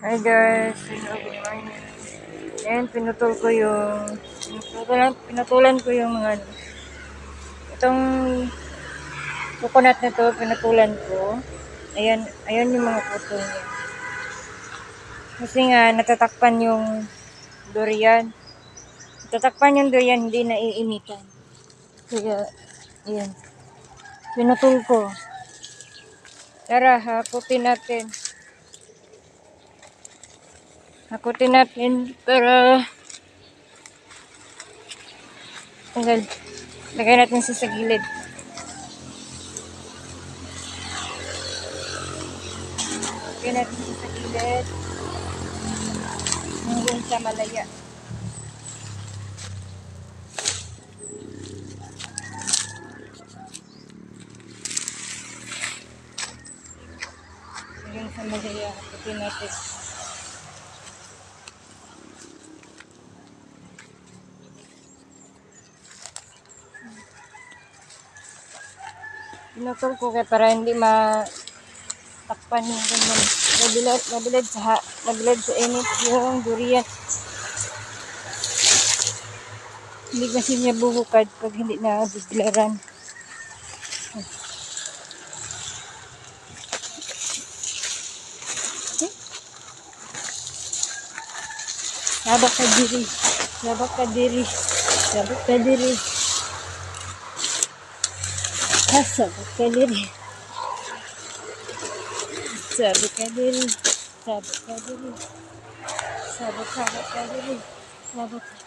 Hi guys, hello, good morning. Ayan, pinutulan ko yung mga, itong coconut na to, pinutulan ko. Ayan yung mga putol niya. Kasi nga, natatakpan yung durian. Natatakpan yung durian, hindi naiinitan. Kaya, ayan. Pinutul ko. Tara, hakutin natin para tanggal. Lagay natin sa gilid. Lagay natin sa gilid. Hanggang sa malaya. Hanggang sa malaya. Hakutin natin. Pinutol ko kaya para hindi matakpan yung ganyan. Mabilad sa init yung durian. Hindi kasi niya bubukad pag hindi na biglaran. Sabak ka diri. Sabak ka diri. Sabak ka diri. Sabak ka diri. Sabak ka diri. Sabak ka diri. Sabak ka diri. Sabak.